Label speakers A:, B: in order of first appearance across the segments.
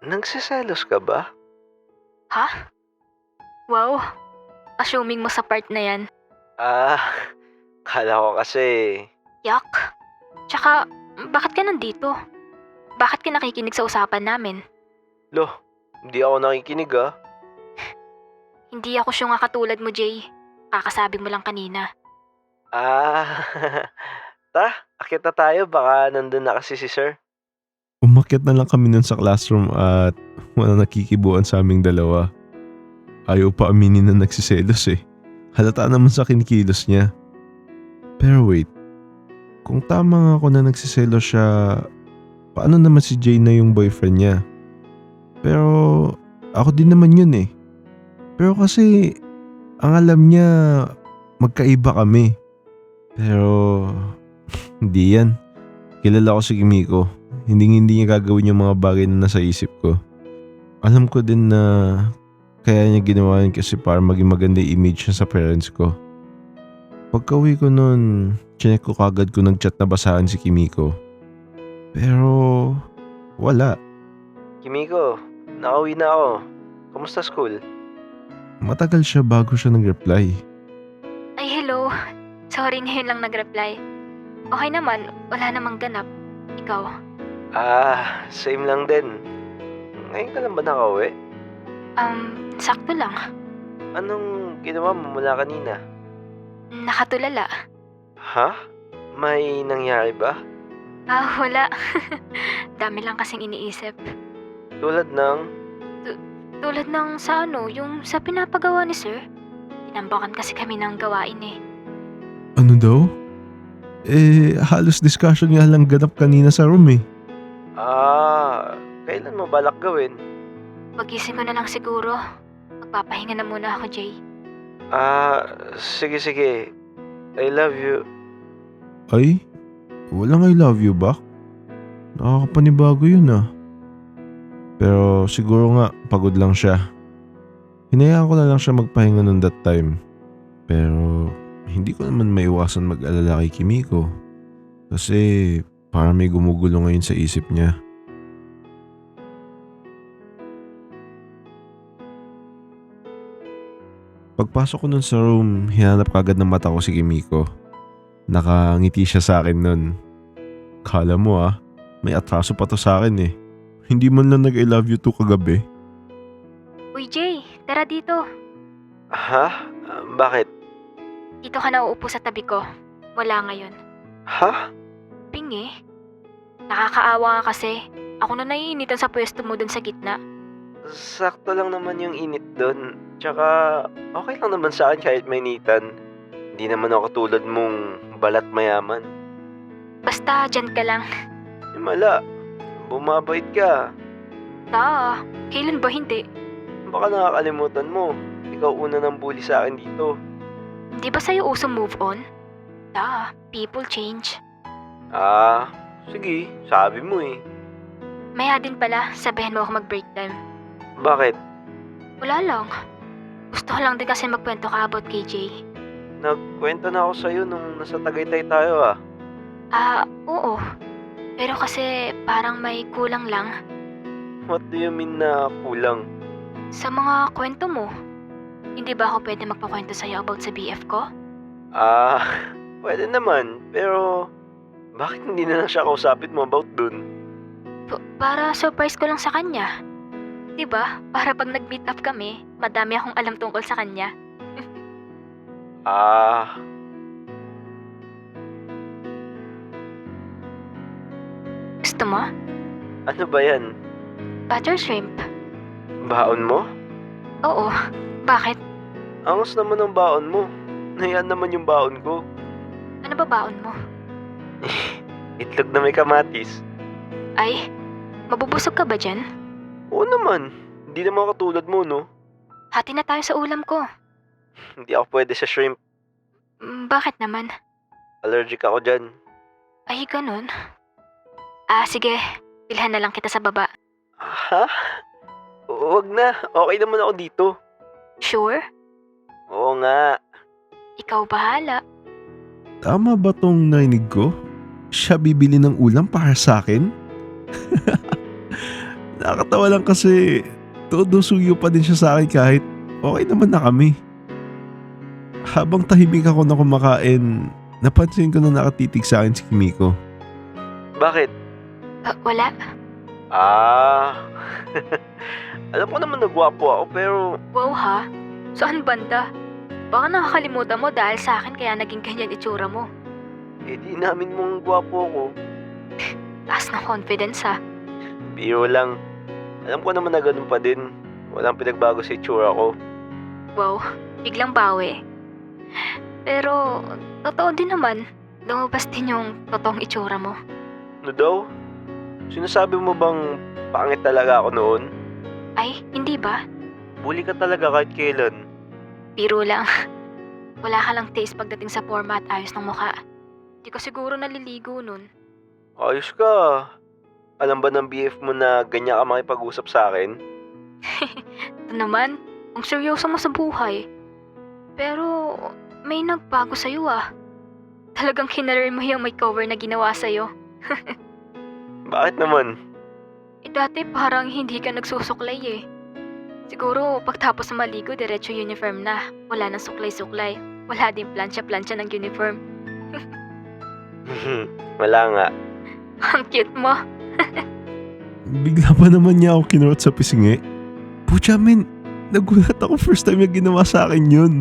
A: Nagseselos ka ba?
B: Ha? Wow, assuming mo sa part na yan.
A: Ah, kala ko kasi...
B: Yak. Tsaka, bakit ka nandito? Bakit ka nakikinig sa usapan namin?
A: Loh, hindi ako nakikinig ah.
B: Hindi ako syunga katulad mo, Jay. Kakasabi mo lang kanina.
A: Ah, akit na tayo. Baka nandun na kasi si sir.
C: Umakyat na lang kami nun sa classroom at walang nakikibuan sa aming dalawa. Ayaw pa aminin na nagsiselos eh. Halata naman sa kinikilos niya. Pero wait, kung tama nga ako na nagsiselos siya, paano naman si Jay na yung boyfriend niya? Pero ako din naman yun eh. Pero kasi ang alam niya magkaiba kami. Pero hindi yan. Kilala ko si Kimiko. Hindi niya gagawin yung mga bagay na nasa isip ko. Alam ko din na kaya niya ginawa yun kasi para maging maganda yung image niya sa parents ko. Pagka-uwi ko nun, chinek ko kagad kung nag-chat na basahan si Kimiko. Pero wala.
A: Kimiko, nakauwi na ako. Kumusta school?
C: Matagal siya bago siya nag-reply.
B: Ay, hello. Sorry, ngayon lang nag-reply. Okay naman, wala namang ganap. Ikaw?
A: Same lang din. Ngayon ka lang ba nakauwi?
B: Sakto lang.
A: Anong ginawa mo mula kanina?
B: Nakatulala.
A: Ha? May nangyari ba?
B: Wala. Dami lang kasing iniisip.
A: Tulad ng...
B: Tulad ng sa yung sa pinapagawa ni Sir. Tinambakan kasi kami ng gawain eh.
C: Ano daw? Halos discussion nga lang ganap kanina sa room eh.
A: Kailan mo balak gawin?
B: Pagising ko na lang siguro. Magpapahinga na muna ako, Jay.
A: Sige. I love you.
C: Ay, walang I love you back? Nakakapanibago yun ah. Pero siguro nga pagod lang siya. Hinayaan ko na lang siya magpahinga nun that time. Pero hindi ko naman maiwasan mag-alala kay Kimiko. Kasi parang may gumugulo ngayon sa isip niya. Pagpasok ko nun sa room, hinanap kagad ng mata ko si Kimiko. Nakangiti siya sa akin nun. Kala mo may atraso pa to sa akin eh. Hindi man lang nag-I love you to kagabi.
B: Uy, Jay, tara dito.
A: Ha? Bakit?
B: Dito ka na uupo sa tabi ko. Wala ngayon.
A: Ha?
B: Pingi. Nakakaawa nga kasi. Ako na naiinitan sa pwesto mo dun sa gitna.
A: Sakto lang naman yung init doon. Tsaka okay lang naman sa akin kahit mainitan. Hindi naman ako tulad mong balat mayaman.
B: Basta dyan ka lang.
A: Himala, bumabait ka.
B: Kailan ba hindi?
A: Baka nakakalimutan mo. Ikaw una ng bully sa akin dito.
B: Di ba sa'yo uso move on? People change.
A: Sige, sabi mo eh.
B: Maya din pala, sabihin mo ako mag-break time.
A: Bakit?
B: Wala lang. Gusto ko lang din kasi magkwento ka about KJ.
A: Nagkwento na ako sa'yo nung nasa Tagaytay tayo
B: Oo. Pero kasi parang may kulang lang.
A: What do you mean na kulang?
B: Sa mga kwento mo. Hindi ba ako pwede magpakwento sa'yo about sa BF ko?
A: Pwede naman. Pero bakit hindi na lang siya kausapin mo about dun?
B: Para surprise ko lang sa kanya. Diba? Para pag nag-meet up kami, madami akong alam tungkol sa kanya. Gusto mo?
A: Ano ba yan?
B: Butter shrimp.
A: Baon mo?
B: Oo. Bakit?
A: Angas naman ang baon mo. Nayan naman yung baon ko.
B: Ano ba baon mo?
A: Itlog na may kamatis.
B: Ay, mabubusog ka ba dyan?
A: Oo naman. Hindi naman katulad mo, no?
B: Hati na tayo sa ulam ko.
A: Hindi ako pwede sa shrimp.
B: Bakit naman?
A: Allergic ako dyan.
B: Ay, ganun. Sige. Bilhan na lang kita sa baba.
A: Ha? Huwag na. Okay naman ako dito.
B: Sure?
A: Oo nga.
B: Ikaw bahala.
C: Tama ba tong narinig ko? Siya bibili ng ulam para sa akin? Nakakatawa lang kasi todo suyo pa din siya sa akin kahit okay naman na kami. Habang tahimik ako na kumakain, napansin ko na nakatitig sa akin si Kimiko.
A: Bakit?
B: Wala.
A: Ah, alam ko naman na gwapo ako pero
B: Wow ha? Saan banda? Baka nakakalimutan mo dahil sa akin kaya naging ganyan itsura mo.
A: di namin mong gwapo ako.
B: Taas ng confidence ha.
A: Biro lang. Alam ko naman na ganun pa din. Walang pinagbago sa itsura ko.
B: Wow, biglang bawi. Pero, totoo din naman. Lumabas din yung totoong itsura mo.
A: Ano daw? Sinasabi mo bang pangit talaga ako noon?
B: Ay, hindi ba?
A: Bully ka talaga kahit kailan.
B: Biro lang. Wala ka lang taste pagdating sa forma at ayos ng mukha. Di ka siguro naliligo nun.
A: Ayos ka. Alam ba ng BF mo na ganyan ka makipag-usap sa akin?
B: Ito naman, ang seryoso mo sa buhay. Pero, may nagbago sa'yo ah. Talagang kinarir mo yung makeover na ginawa sa'yo.
A: Bakit naman?
B: Dati parang hindi ka nagsusuklay eh. Siguro pagtapos na maligo, diretso uniform na. Wala nang suklay-suklay. Wala din plansya-plansya ng uniform.
A: Wala nga.
B: Ang cute mo.
C: Bigla pa naman niya ako kinurot sa pisngi. Pucha men, nagulat ako first time niya ginawa sa akin yun.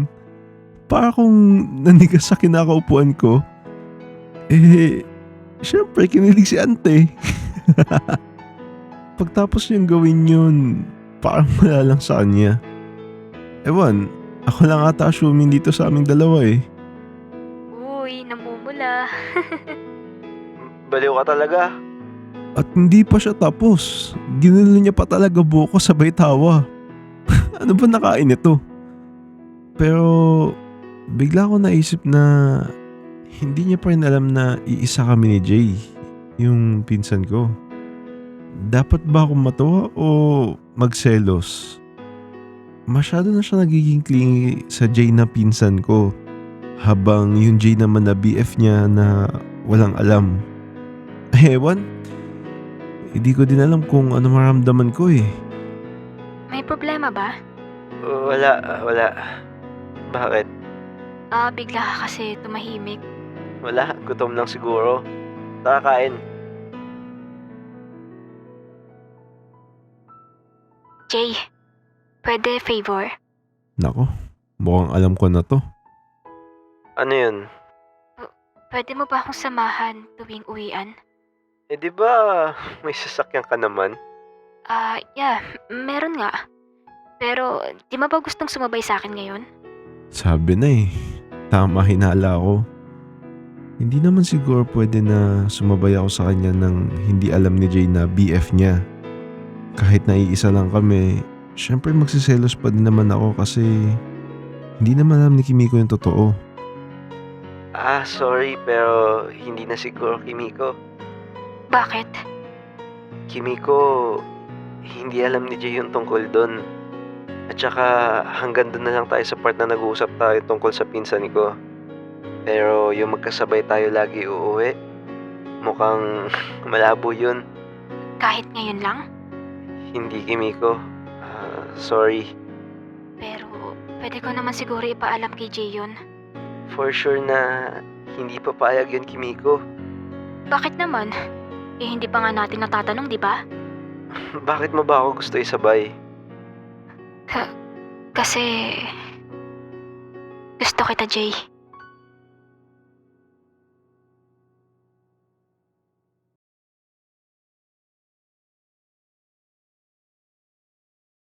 C: Para kung nanigas sa kinakaupuan ko. Syempre kinilig si ante. Pagtapos niyang gawin yun, parang wala lang sa kanya. Ewan, ako lang ata assuming dito sa aming dalawa eh.
B: Uy, namumula.
A: Baliw ka talaga.
C: At hindi pa siya tapos. Ginulo niya pa talaga buko sabay tawa. Ano ba nakain ito? Pero bigla ko naisip na hindi niya pa rin alam na iisa kami ni Jay, yung pinsan ko. Dapat ba akong matuwa o magselos? Masyado na siya nagiging clingy sa Jay na pinsan ko, habang yung Jay naman na BF niya na walang alam. Ewan, hindi ko din alam kung ano maramdaman ko eh.
B: May problema ba?
A: Wala. Bakit?
B: Bigla ka kasi tumahimik.
A: Wala, gutom lang siguro. Nakakain.
B: Jay, pwede favor?
C: Nako, mukhang alam ko na to.
A: Ano yun?
B: Pwede mo ba akong samahan tuwing uwian?
A: Di ba may sasakyan ka naman?
B: Yeah, meron nga. Pero, di mo ba gustong sumabay sa akin ngayon?
C: Sabi na eh, tama hinala ko. Hindi naman siguro pwede na sumabay ako sa kanya nang hindi alam ni Jay na BF niya. Kahit naiisa lang kami, syempre magsiselos pa din naman ako kasi hindi naman alam ni Kimiko yung totoo.
A: Sorry pero hindi na siguro Kimiko.
B: Bakit?
A: Kimiko, hindi alam ni Jay yung tungkol doon. At saka hanggang doon na lang tayo sa part na nag-uusap tayo tungkol sa pinsan ko. Pero yung magkasabay tayo lagi uuwi, mukhang malabo yun.
B: Kahit ngayon lang?
A: Hindi Kimiko. Sorry.
B: Pero, pwede ko naman siguro ipaalam kay Jay yun.
A: For sure na hindi papayag yun Kimiko.
B: Bakit naman? Hindi pa nga natin natatanong, di ba?
A: Bakit mo ba ako gusto isabay?
B: Kasi... gusto kita, Jay.